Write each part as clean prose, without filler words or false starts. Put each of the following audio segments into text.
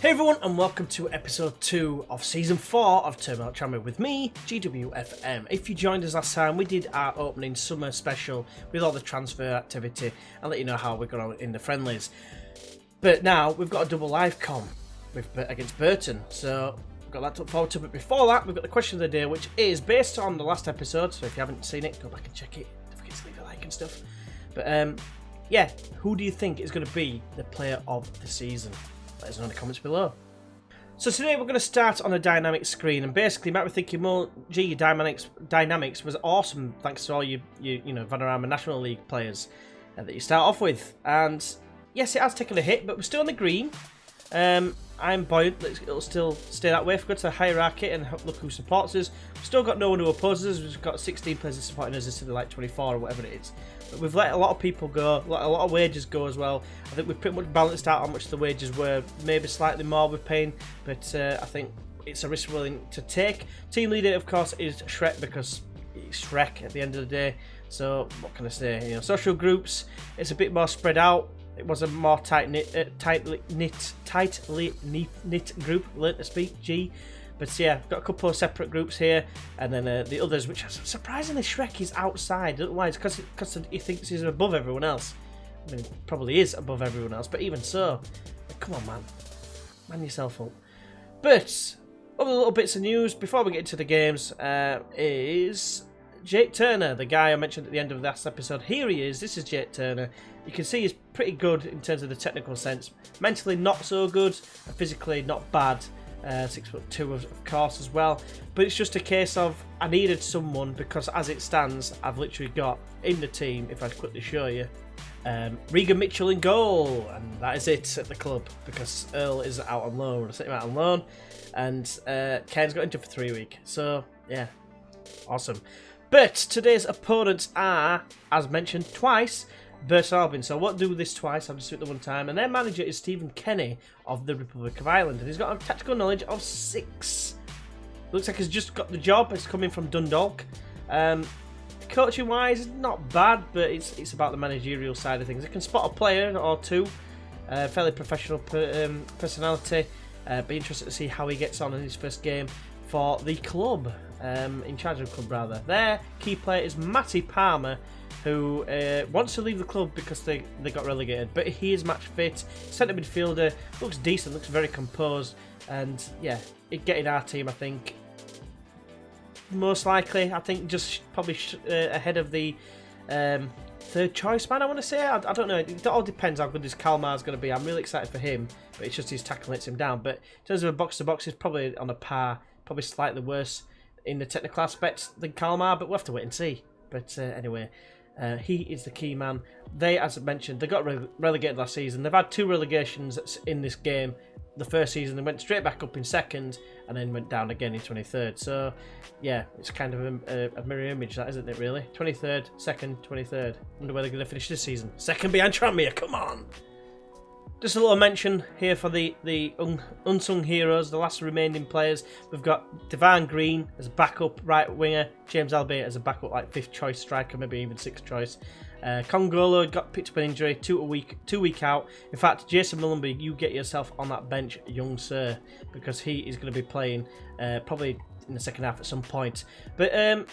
Hey everyone, and welcome to episode 2 of season 4 of Tranmere with me, GWFM. If you joined us last time, we did our opening summer special with all the transfer activity and let you know how we're going in the friendlies. But now we've got a double live com against Burton, so we've got that to look forward to. But before that, we've got the question of the day, which is based on the last episode. So if you haven't seen it, go back and check it. Don't forget to leave a like and stuff. But yeah, who do you think is going to be the player of the season? Let us know in the comments below. So today we're going to start on a dynamic screen, and basically you might be thinking, well, gee, dynamics was awesome thanks to all you Vanarama National League players that you start off with. And yes, it has taken a hit, but we're still on the green. I'm buoyant that it'll still stay that way. If we go to the hierarchy and look who supports us, we've still got no one who opposes us. We've got 16 players supporting us instead of like 24 or whatever it is. But we've let a lot of people go, let a lot of wages go as well. I think we've pretty much balanced out how much the wages were, maybe slightly more we're paying, but I think it's a risk we're willing to take. Team leader, of course, is Shrek, because it's Shrek at the end of the day. So what can I say? Social groups, it's a bit more spread out. It was a more tightly knit group. Learn to speak, G. But yeah, got a couple of separate groups here, and then the others, which surprisingly Shrek is outside. I don't know why. It's because he thinks he's above everyone else. I mean, probably is above everyone else, but even so, come on, man yourself up. But other little bits of news before we get into the games is Jake Turner, the guy I mentioned at the end of last episode. Here he is. This is Jake Turner. You can see he's pretty good in terms of the technical sense. Mentally not so good, and physically not bad. 6'2" of course as well. But it's just a case of I needed someone, because as it stands, I've literally got in the team, if I quickly show you, Regan Mitchell in goal, and that is it at the club, because Earl is out on loan. We're sitting out on loan, and Ken's got injured for 3 weeks. So yeah, awesome. But today's opponents are, as mentioned twice, Burton Albion. So I won't do this twice, I'll just do it the one time. And their manager is Stephen Kenny of the Republic of Ireland, and he's got a tactical knowledge of 6. Looks like he's just got the job. It's coming from Dundalk. Coaching wise, not bad, but it's about the managerial side of things. I can spot a player or two. Fairly professional personality. Be interested to see how he gets on in his first game for the club. In charge of the club, rather. Their key player is Matty Palmer, who wants to leave the club because they got relegated, but he is match fit. Centre midfielder, looks decent, looks very composed, and yeah, getting our team, I think, most likely, I think just probably ahead of the third choice man, I want to say. I don't know, it all depends how good this Kalmar's going to be. I'm really excited for him, but it's just his tackle lets him down. But in terms of a box-to-box, he's probably on a par, probably slightly worse in the technical aspects than Kalmar, but we'll have to wait and see. But anyway, he is the key man. They, as I mentioned, they got relegated last season. They've had 2 relegations in this game. The first season they went straight back up in 2nd and then went down again in 23rd. So yeah, it's kind of a mirror image, that, isn't it, really? 23rd, 2nd, 23rd. Wonder where they're going to finish this season. 2nd behind Tranmere, come on! Just a little mention here for the unsung heroes, the last remaining players. We've got Devine Green as a backup right winger, James Albert as a backup, like 5th choice striker, maybe even 6th choice. Congolo got picked up an injury, 2 week out. In fact, Jason Mullenby, you get yourself on that bench, young sir, because he is going to be playing probably in the second half at some point. But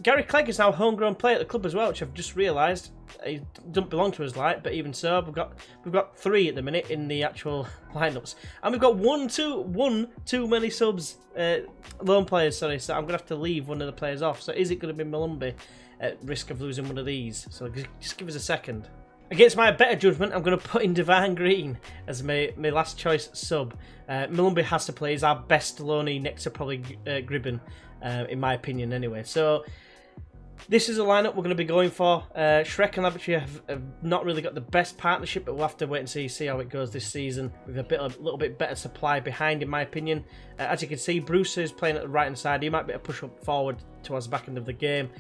Gary Clegg is now a homegrown player at the club as well, which I've just realised. He doesn't belong to us, but even so, we've got 3 at the minute in the actual lineups, and we've got one too many subs, loan players. Sorry, so I'm gonna have to leave one of the players off. So is it going to be Malumbi at risk of losing one of these? So just give us a second. Against my better judgment, I'm going to put in Devine Green as my last choice sub. Malumbi has to play. He's our best loanee next to probably Gribben, in my opinion anyway. So this is a lineup we're going to be going for. Shrek and Lavatory have not really got the best partnership, but we'll have to wait and see how it goes this season with a little bit better supply behind, in my opinion. As you can see, Bruce is playing at the right hand side. He might be a push up forward towards the back end of the game.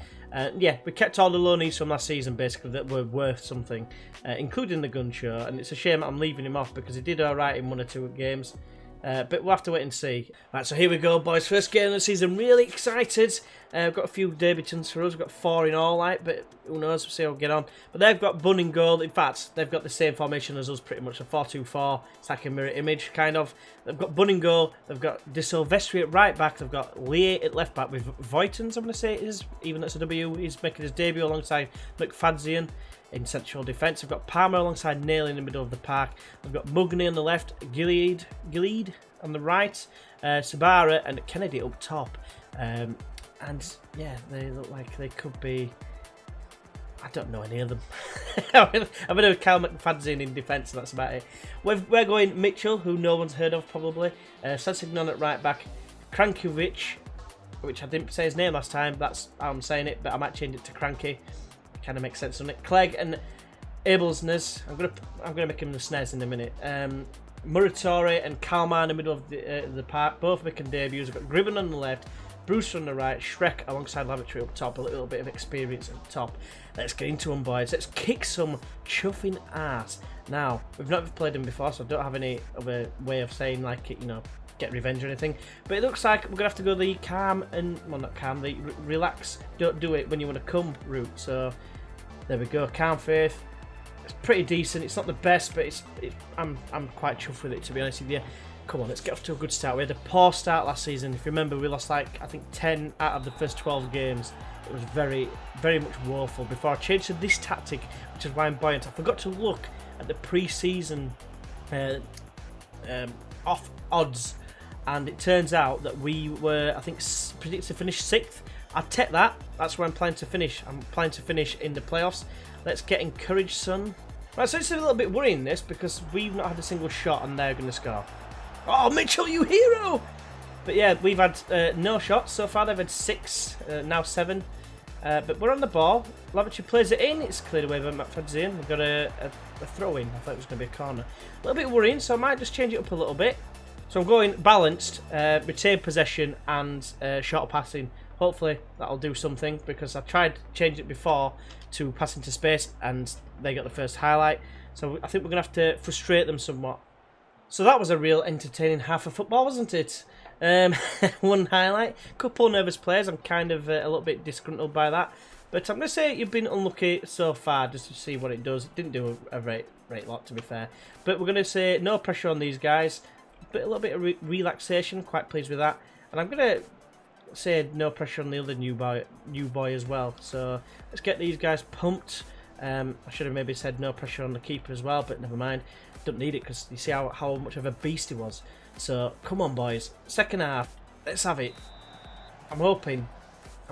Yeah, we kept all the loanees from last season basically that were worth something, including the gun show, and it's a shame I'm leaving him off because he did alright in 1 or 2 games. But we'll have to wait and see. Right, so here we go, boys. First game of the season. Really excited. We've got a few debutants for us. We've got 4 in all, but who knows? We'll see how we get on. But they've got Bunn in goal. In fact, they've got the same formation as us, pretty much. A 4-2-4. It's like a mirror image, kind of. They've got Bunn in goal. They've got De Silvestri at right back. They've got Lee at left back with Voitens, I'm going to say it is. Even that's a W. He's making his debut alongside McFadzean in central defence. We've got Palmer alongside Nail in the middle of the park. We've got Mugney on the left, Gilead on the right, Sabara and Kennedy up top. And yeah, they look like they could be. I don't know any of them. I'm going to Cal McFadzean in defence, and that's about it. We're going Mitchell, who no one's heard of probably. Sessignon at right back, Krankovic, which I didn't say his name last time. That's how I'm saying it, but I might change it to Cranky. Kind of makes sense, doesn't it? Clegg and Abelsnes. I'm gonna make him the Snes in a minute. Muratori and Kalmar in the middle of the park, both making debuts. I've got Gribben on the left, Brewster on the right, Shrek alongside Lavatory up top. A little bit of experience at the top. Let's get into them, boys. Let's kick some chuffing ass. Now, we've never played them before, so I don't have any other way of saying like it, get revenge or anything. But it looks like we're gonna have to go the calm and not calm, the relax, don't do it when you want to come route. So there we go, calm faith. It's pretty decent. It's not the best, but I'm quite chuffed with it, to be honest with you. Come on, let's get off to a good start. We had a poor start last season. If you remember, we lost I think 10 out of the first 12 games. It was very, very much woeful before I changed to this tactic, which is why I'm buoyant. I forgot to look at the pre-season off odds, and it turns out that we were, I think, predicted to finish 6th. I'll take that. That's where I'm planning to finish. I'm planning to finish in the playoffs. Let's get encouraged, son. Right, so it's a little bit worrying this because we've not had a single shot and they're going to score. Oh, Mitchell, you hero! But yeah, we've had no shots so far. They've had 6, now 7. But we're on the ball. Lavatory plays it in. It's cleared away by McFadzean. We've got a throw in. I thought it was going to be a corner. A little bit worrying, so I might just change it up a little bit. So I'm going balanced, retain possession and short passing. Hopefully that'll do something, because I tried to change it before to pass into space and they got the first highlight. So I think we're going to have to frustrate them somewhat. So that was a real entertaining half of football, wasn't it? One highlight. Couple nervous players. I'm kind of a little bit disgruntled by that. But I'm going to say you've been unlucky so far, just to see what it does. It didn't do a great lot, to be fair. But we're going to say no pressure on these guys. But a little bit of relaxation. Quite pleased with that. And I'm going to say no pressure on the other new boy as well. So let's get these guys pumped. I should have maybe said no pressure on the keeper as well, but never mind. Don't need it, because you see how much of a beast he was. So come on, boys. Second half, let's have it. I'm hoping.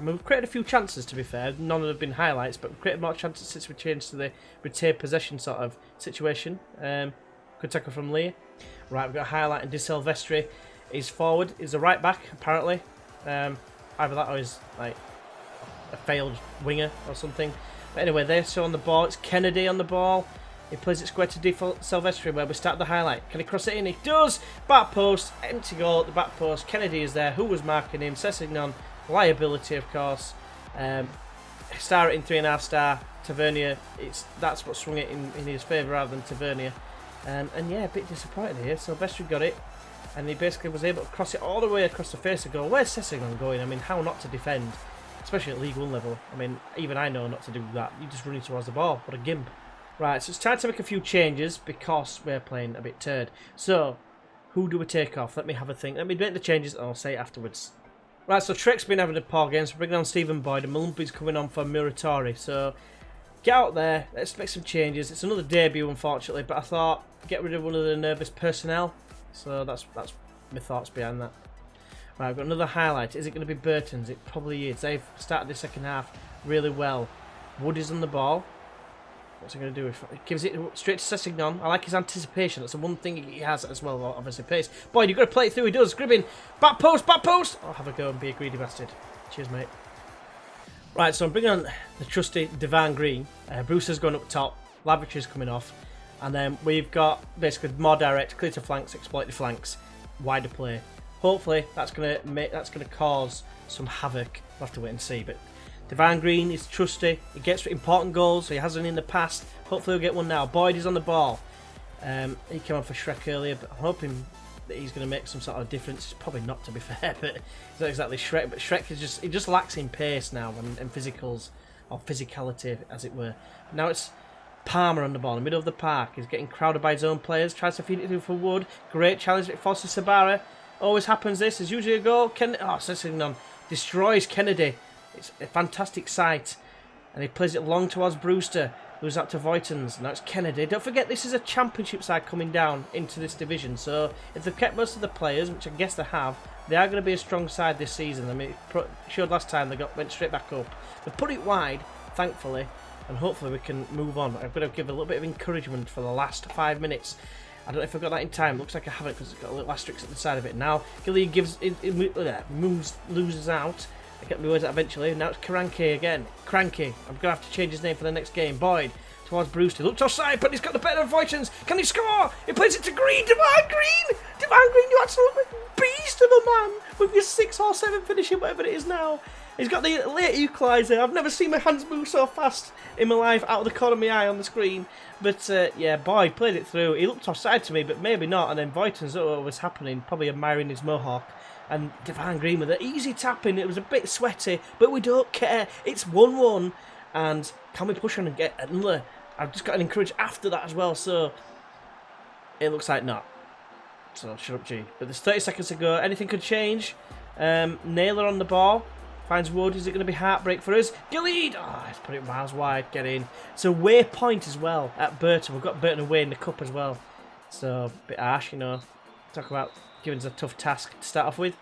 We've created a few chances, to be fair. None of them have been highlights, but we've created more chances since we changed to the retain possession sort of situation. Good tackle from Lee. Right, we've got a highlight, and De Silvestri is forward. He's a right back, apparently. Either that or he's like a failed winger or something. But anyway, they're still on the ball. It's Kennedy on the ball. He plays it square to De Silvestri, where we start the highlight. Can he cross it in? He does! Back post, empty goal at the back post. Kennedy is there. Who was marking him? Sessignon, liability, of course. Star it in 3.5 star. Tavernier, that's what swung it in his favour rather than Tavernier. And yeah, a bit disappointed here. Silvestri got it, and he basically was able to cross it all the way across the face of goal. Where's Sessignon going? I mean, how not to defend, especially at League 1 level? I mean, even I know not to do that. You just run towards the ball. What a gimp. Right, so it's time to make a few changes because we're playing a bit turd. So, who do we take off? Let me have a think. Let me make the changes and I'll say it afterwards. Right, so Trek's been having a poor game, so we're bringing on Stephen Boyd, and Malumpi's coming on for Muratori. So, get out there, let's make some changes. It's another debut, unfortunately, but I thought, get rid of one of the nervous personnel. So, that's my thoughts behind that. Right, I've got another highlight. Is it going to be Burton's? It probably is. They've started the second half really well. Wood is on the ball. What's he going to do? He gives it straight to Sessignon. I like his anticipation. That's the one thing he has as well, obviously pace. Boyd, you've got to play it through. He does. Gribbin. Back post, back post. I'll have a go and be a greedy bastard. Cheers, mate. Right, so I'm bringing on the trusty Devon Green. Brewster's going up top. Lavatory's coming off. And then we've got basically more direct, clear to flanks, exploit the flanks, wider play. Hopefully that's going to cause some havoc. We'll have to wait and see. But Devon Green is trusty. He gets important goals. He hasn't in the past. Hopefully he'll get one now. Boyd is on the ball. He came on for Shrek earlier, but I'm hoping that he's going to make some sort of difference. It's probably not, to be fair, but he's not exactly Shrek. But Shrek is just lacks in pace now and physicals, or physicality, as it were. Now it's Palmer on the ball in the middle of the park. He's getting crowded by his own players. Tries to feed it through for Wood. Great challenge. It forces Sabara. Always happens this. There's usually a goal. Sessegnon destroys Kennedy. It's a fantastic sight. And he plays it long towards Brewster, who's up to Voigtens. Now it's Kennedy. Don't forget, this is a championship side coming down into this division. So if they've kept most of the players, which I guess they have, they are going to be a strong side this season. I mean, it showed last time they went straight back up. They put it wide, thankfully, and hopefully we can move on. I'm going to give a little bit of encouragement for the last 5 minutes. I don't know if I got that in time. Looks like I haven't, because it's got a little asterisk at the side of it. Now Gilead loses out. I get my words out eventually. Now it's Karanke again. Cranky. I'm going to have to change his name for the next game. Boyd towards Brewster. Looked offside, but he's got the better of Voigtens. Can he score? He plays it to Green. Divine Green! Divine Green, you absolute beast of a man with your 6 or 7 finishing, whatever it is now. He's got the late equaliser. I've never seen my hands move so fast in my life out of the corner of my eye on the screen. But yeah, Boyd played it through. He looked offside to me, but maybe not. And then Voigtens, what was happening, probably admiring his mohawk. And Divine Green with an easy tapping. It was a bit sweaty, but we don't care. It's 1-1. And can we push on and get another? I've just got an encourage after that as well. So it looks like not. So shut up, G. But there's 30 seconds to go. Anything could change. Naylor on the ball. Finds Wood. Is it going to be heartbreak for us? Gilead! Oh, he's put it miles wide. Get in. It's a way point as well at Burton. We've got Burton away in the cup as well. So a bit harsh, you know. Talk about giving us a tough task to start off with.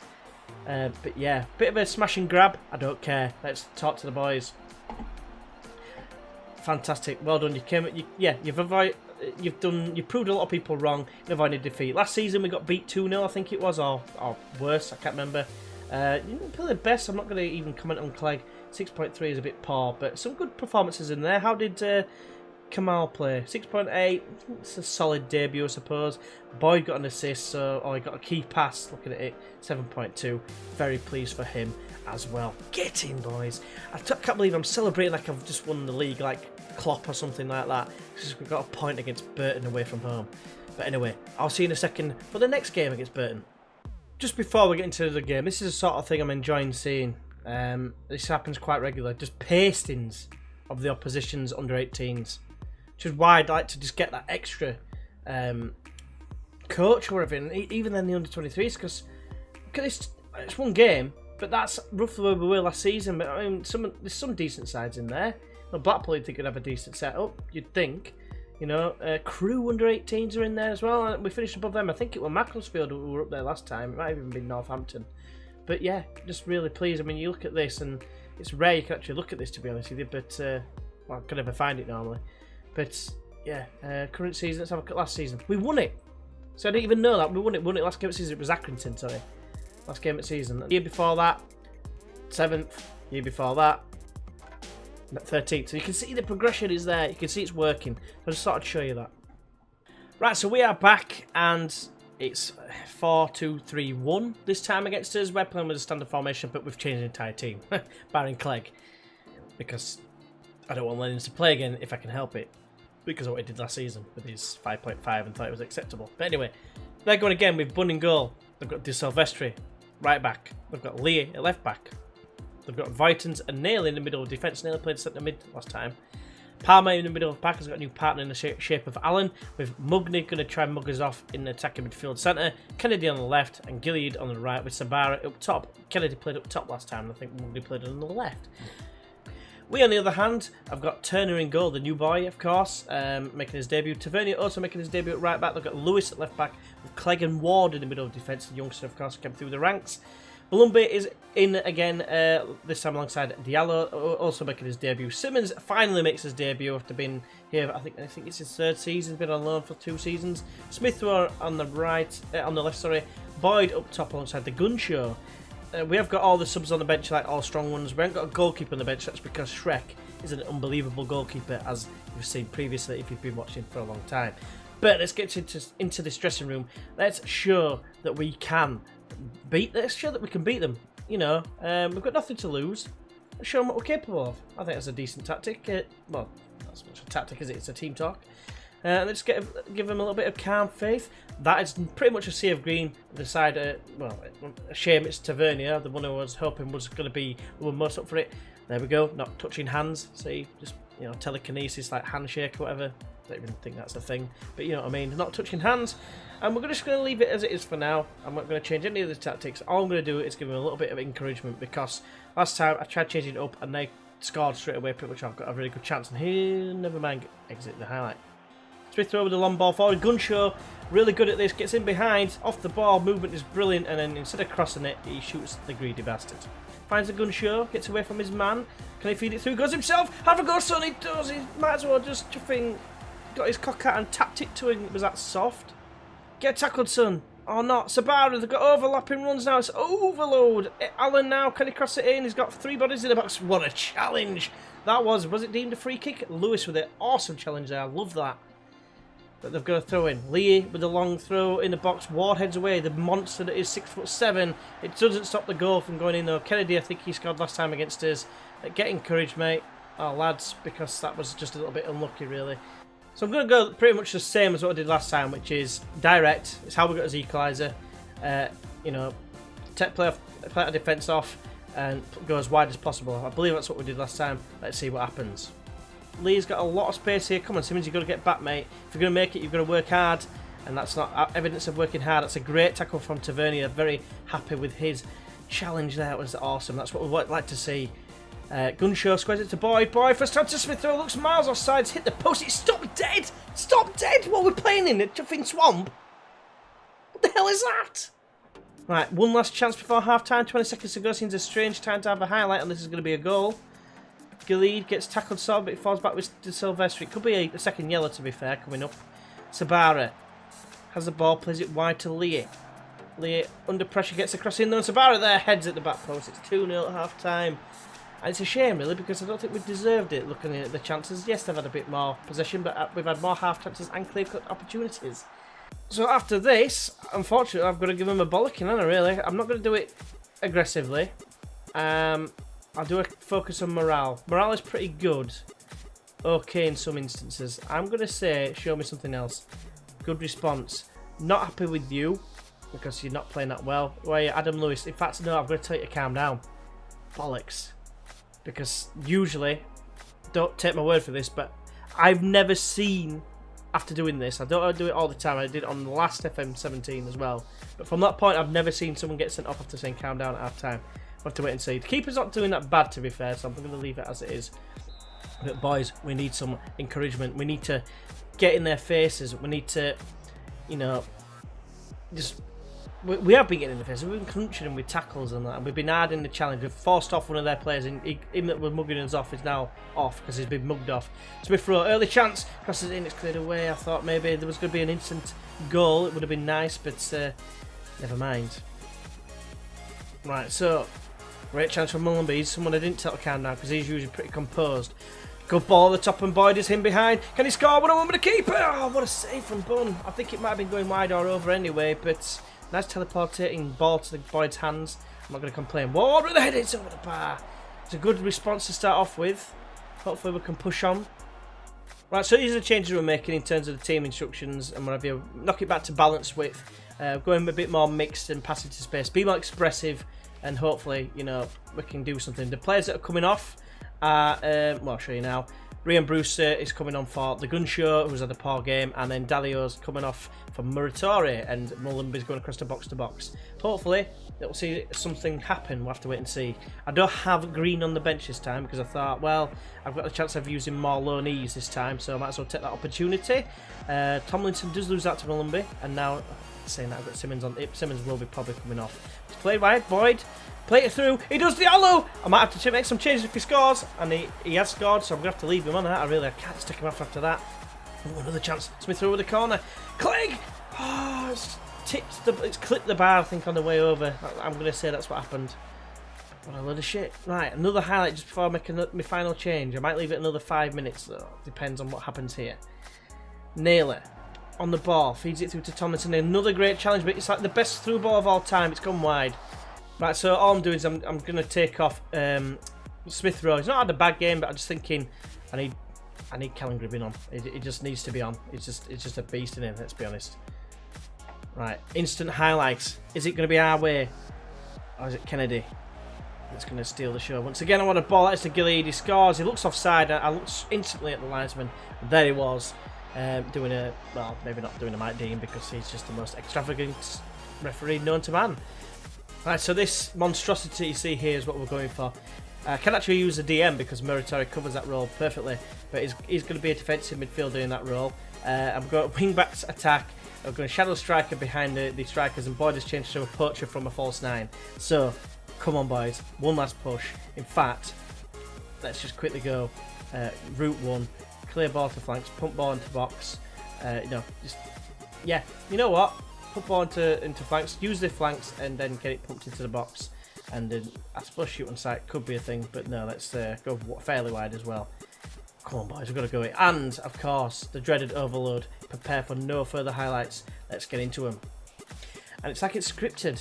But yeah, bit of a smash and grab. I don't care. Let's talk to the boys. Fantastic. Well done. You've proved a lot of people wrong in avoiding defeat. Last season we got beat 2-0, I think it was, or worse. I can't remember. You didn't play the best. I'm not going to even comment on Clegg. 6.3 is a bit poor, but some good performances in there. How did Kamal play? 6.8. It's a solid debut, I suppose. Boyd got an assist, or he got a key pass. Looking at it, 7.2. Very pleased for him as well. Get in, boys. I can't believe I'm celebrating like I've just won the league, like Klopp or something like that. Because we've got a point against Burton away from home. But anyway, I'll see you in a second for the next game against Burton. Just before we get into the game, this is the sort of thing I'm enjoying seeing. This happens quite regularly. Just pastings of the opposition's under-18s. Which is why I'd like to just get that extra coach or whatever, even then the under-23s, because it's one game, but that's roughly where we were last season. But I mean, there's some decent sides in there. Well, Blackpool, you'd think could have a decent setup, you'd think. You know, Crew under-18s are in there as well. We finished above them. I think it was Macclesfield who were up there last time. It might have even been Northampton. But yeah, just really pleased. I mean, you look at this, and it's rare you can actually look at this, to be honest with you. But well, I could never find it normally. But yeah, current season. Let's have a look at last season. We won it. So I didn't even know that we won it. Last game of season. It was Accrington, sorry. Last game of season. The year before that, 7th. Year before that, 13th. So you can see the progression is there. You can see it's working. I just thought I'd show you that. Right, so we are back, and it's 4-2-3-1 this time against us. We're playing with a standard formation, but we've changed the entire team, barring Clegg, because I don't want Lennon to play again if I can help it, because of what he did last season with his 5.5 and thought it was acceptable. But anyway, they're going again with Bunn in goal. They've got De Silvestri right back. They've got Lee at left back. They've got Voigtens and Naylor in the middle of defence. Naylor played centre mid last time. Palmer in the middle of the pack has got a new partner in the shape of Allen, with Mugney going to try and mug us off in the attacking midfield centre. Kennedy on the left and Gilead on the right, with Sabara up top. Kennedy played up top last time, and I think Mugney played on the left. We, on the other hand, have got Turner in goal, the new boy, of course, making his debut. Tavernier also making his debut at right back. They've got Lewis at left back, with Clegg and Ward in the middle of defence. The youngster, of course, came through the ranks. Balumbe is in again, this time alongside Diallo, also making his debut. Simmons finally makes his debut after being here. I think it's his 3rd season. He's been on loan for 2 seasons. Smith on the left. Sorry. Boyd up top alongside the Gun Show. We have got all the subs on the bench, like all strong ones. We haven't got a goalkeeper on the bench. That's because Shrek is an unbelievable goalkeeper, as you've seen previously if you've been watching for a long time. But let's get into this dressing room. Let's show that we can let's show that we can beat them. You know, we've got nothing to lose. Let's show them what we're capable of. I think that's a decent tactic. Well, not so much a tactic, is it? It's a team talk. Let's give him a little bit of calm faith. That is pretty much a sea of green. The side, well, a shame it's Tavernier, the one I was hoping was going to be the one most up for it. There we go, not touching hands. See, just, you know, telekinesis, like handshake or whatever. Don't even think that's a thing, but you know what I mean. Not touching hands. And we're just going to leave it as it is for now. I'm not going to change any of the tactics. All I'm going to do is give him a little bit of encouragement, because last time I tried changing it up and they scored straight away, pretty much. I've got a really good chance. And here, never mind, exit the highlight. Smith Rowe with the long ball forward. Gunshaw, really good at this, gets in behind, off the ball, movement is brilliant, and then instead of crossing it, he shoots the greedy bastard. Finds the Gunshaw, gets away from his man. Can he feed it through? Goes himself. Have a go, son. He does. He might as well just chuffing. Got his cock out and tapped it to him. It was that soft. Get tackled, son. Or not. Sabara, they've got overlapping runs now. It's overload. Allen now, can he cross it in? He's got 3 bodies in the box. What a challenge. That was it deemed a free kick? Lewis with it. Awesome challenge there. I love that. But they've got to throw in. Lee with the long throw in the box. Ward heads away. The monster that is 6'7". It doesn't stop the goal from going in though. Kennedy, I think he scored last time against us. Get encouraged, mate. Oh, lads, because that was just a little bit unlucky, really. So I'm going to go pretty much the same as what I did last time, which is direct. It's how we got his equaliser. You know, play our defence off and go as wide as possible. I believe that's what we did last time. Let's see what happens. Lee's got a lot of space here. Come on, Simmons, you've got to get back, mate. If you're going to make it, you've got to work hard. And that's not evidence of working hard. That's a great tackle from Tavernier. Very happy with his challenge there. It was awesome. That's what we'd like to see. Gunshaw squares it to Boyd. Boyd first time to Smith. Throw looks miles offside. Hit the post. It's stop dead. Stop dead. What are we playing in? A chuffing swamp? What the hell is that? Right, one last chance before half time. 20 seconds to go. Seems a strange time to have a highlight, and this is going to be a goal. Gilead gets tackled so, but it falls back with De Silvestri. It could be a second yellow, to be fair, coming up. Sabara has the ball, plays it wide to Lee. Lee under pressure gets across in there. Sabara there heads at the back post. It's 2-0 at half time. And it's a shame, really, because I don't think we deserved it looking at the chances. Yes, they've had a bit more possession, but we've had more half chances and clear-cut opportunities. So after this, unfortunately, I've got to give him a bollocking, haven't I, really? I'm not going to do it aggressively. I'll do a focus on morale. Morale is pretty good. Okay in some instances. I'm going to say, show me something else. Good response. Not happy with you, because you're not playing that well. Why, Adam Lewis? In fact, no, I'm going to tell you to calm down. Bollocks. Because usually, don't take my word for this, but I've never seen, after doing this, I don't do it all the time, I did it on the last FM18 as well, but from that point I've never seen someone get sent off after saying calm down at half time. We'll have to wait and see. The keeper's not doing that bad, to be fair, so I'm going to leave it as it is. But boys, we need some encouragement. We need to get in their faces. We need to, you know, just... We have been getting in the face. We've been crunching them with tackles and that. And we've been hard in the challenge. We've forced off one of their players. Him that was mugging us off is now off because he's been mugged off. Smith Rowe, early chance. Crosses in, it's cleared away. I thought maybe there was going to be an instant goal. It would have been nice, but never mind. Right, so great chance from Mullenby. He's someone I didn't tell to calm down because he's usually pretty composed. Good ball at the top and Boyd is him behind. Can he score? 1-1 with the keeper. Oh, what a save from Bunn. I think it might have been going wide or over anyway, but... Nice teleportating ball to the Boyd's hands. I'm not going to complain. Ward with the head, it's over the bar. It's a good response to start off with. Hopefully we can push on. Right, so these are the changes we're making in terms of the team instructions and whatever. Knock it back to balance width. Going a bit more mixed and passing to space. Be more expressive and hopefully, you know, we can do something. The players that are coming off are, well, I'll show you now. Rian Brewster is coming on for the Gunshaw, who's had a poor game, and then Dalio's coming off for Muratori, and Mullenby's going across to box. Hopefully, we'll see something happen. We'll have to wait and see. I don't have Green on the bench this time because I thought, well, I've got the chance of using more low knees this time, so I might as well take that opportunity. Tomlinson does lose out to Mullenby, and now, saying that, I've got Simmons on. Simmons will be probably coming off. It's played wide, Boyd. Play it through. He does Diallo. I might have to make some changes if he scores. And he has scored, so I'm going to have to leave him on that. I can't stick him off after that. Oh, another chance. Smith through with the corner. Clegg! Oh, it's clipped the bar, I think, on the way over. I'm going to say that's what happened. What a load of shit. Right, another highlight just before I make my final change. I might leave it another 5 minutes, though. Depends on what happens here. Naylor on the ball. Feeds it through to Tomlinson. Another great challenge, but it's like the best through ball of all time. It's gone wide. Right, so all I'm doing is I'm going to take off Smith Rowe. He's not had a bad game, but I'm just thinking I need I need Callum Gribbin on. It just needs to be on. It's just a beast in him, let's be honest. Right, instant highlights. Is it going to be our way? Or is it Kennedy that's going to steal the show? Once again, I want a ball. That's to Gillied. He scores. He looks offside. I looked instantly at the linesman. There he was. Doing a, well, maybe not doing a Mike Dean because he's just the most extravagant referee known to man. Right, so this monstrosity you see here is what we're going for. I can actually use a DM because Muratori covers that role perfectly, but he's going to be a defensive midfielder in that role. I've got wing backs attack. I'm going to shadow striker behind the strikers, and Boyd has changed to a poacher from a false 9. So, come on, boys, one last push. In fact, let's just quickly go route 1, clear ball to flanks, pump ball into box. You know what? Pump ball into flanks, use the flanks, and then get it pumped into the box. And then I suppose shoot on sight could be a thing, but no, let's go fairly wide as well. Come on, boys, we've got to go in. And, of course, the dreaded overload. Prepare for no further highlights. Let's get into them. And it's like it's scripted.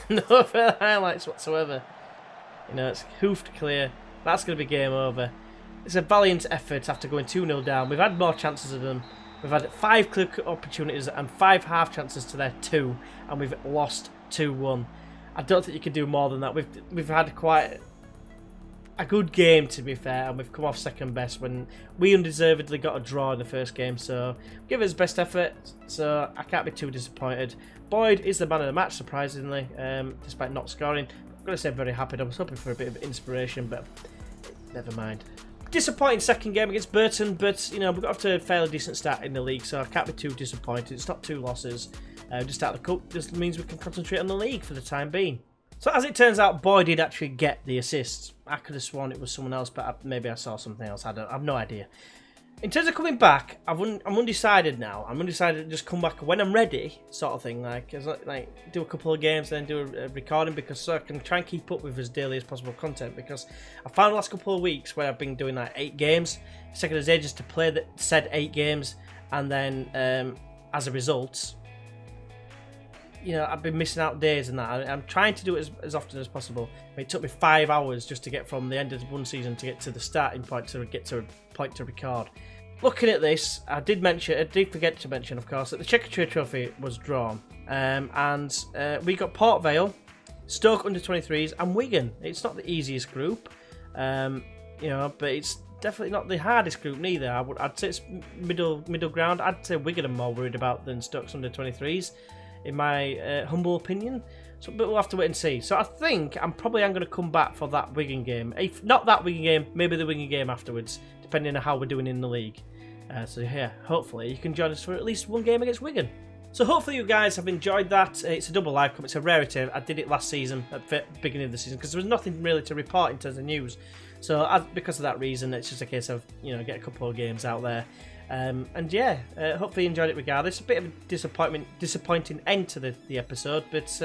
No further highlights whatsoever. You know, it's hoofed clear. That's going to be game over. It's a valiant effort after going 2-0 down. We've had more chances of them. We've had 5 clear opportunities and 5 half chances to their 2. And we've lost 2-1. I don't think you can do more than that. We've had quite a good game, to be fair, and we've come off second best when we undeservedly got a draw in the first game, so give us best effort, so I can't be too disappointed. Boyd is the man of the match, surprisingly, despite not scoring. I'm going to say very happy. I was hoping for a bit of inspiration, but never mind. Disappointing second game against Burton, but, you know, we've got off to a fairly decent start in the league, so I can't be too disappointed. It's not 2 losses. Just out of the cup just means we can concentrate on the league for the time being. So as it turns out, Boyd did actually get the assists. I could have sworn it was someone else, but maybe I saw something else. I have no idea. In terms of coming back, I'm undecided now. I'm undecided to just come back when I'm ready, sort of thing. Like do a couple of games and then do a recording, because so I can try and keep up with as daily as possible content. Because I found the last couple of weeks where I've been doing like 8 games, it's taken us ages to play that said 8 games, and then as a result, you know, I've been missing out days and that. I'm trying to do it as often as possible. It took me 5 hours just to get from the end of one season to get to the starting point to get to a point to record. Looking at this, I did forget to mention, of course, that the Checkatrade Trophy was drawn. And we got Port Vale, Stoke under-23s, and Wigan. It's not the easiest group, you know, but it's definitely not the hardest group neither. I'd say it's middle ground. I'd say Wigan I'm more worried about than Stoke's under-23s. In my humble opinion, but we'll have to wait and see. So I think I'm going to come back for that Wigan game. If not that Wigan game, maybe the Wigan game afterwards, depending on how we're doing in the league. So yeah, hopefully you can join us for at least one game against Wigan. So hopefully you guys have enjoyed that. It's a double live come. It's a rarity. I did it last season, at the beginning of the season, because there was nothing really to report in terms of news. So because of that reason, it's just a case of, you know, get a couple of games out there. And yeah, hopefully you enjoyed it regardless. A bit of a disappointing end to the episode, but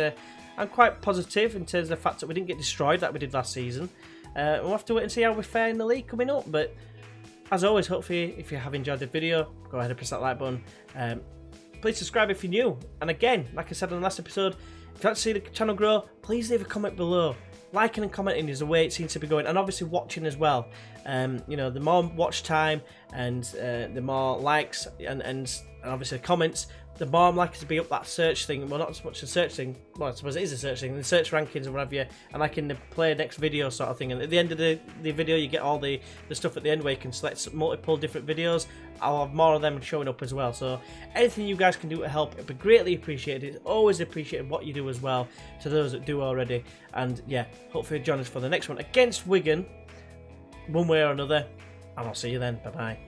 I'm quite positive in terms of the fact that we didn't get destroyed like we did last season. We'll have to wait and see how we fare in the league coming up, but as always, hopefully if you have enjoyed the video, go ahead and press that like button. Please subscribe if you're new, and again, like I said in the last episode, if you'd like to see the channel grow, please leave a comment below. Liking and commenting is the way it seems to be going, and obviously watching as well. You know, the more watch time and the more likes and obviously comments, the more I'm likely to be up that search thing. Well, not as much a search thing. Well, I suppose it is a search thing. The search rankings and whatever, and I can play next video sort of thing. And at the end of the video, you get all the stuff at the end where you can select multiple different videos. I'll have more of them showing up as well. So anything you guys can do to help, it'd be greatly appreciated. It's always appreciated what you do as well, to those that do already. And yeah, hopefully join us for the next one against Wigan, one way or another. And I'll see you then. Bye bye.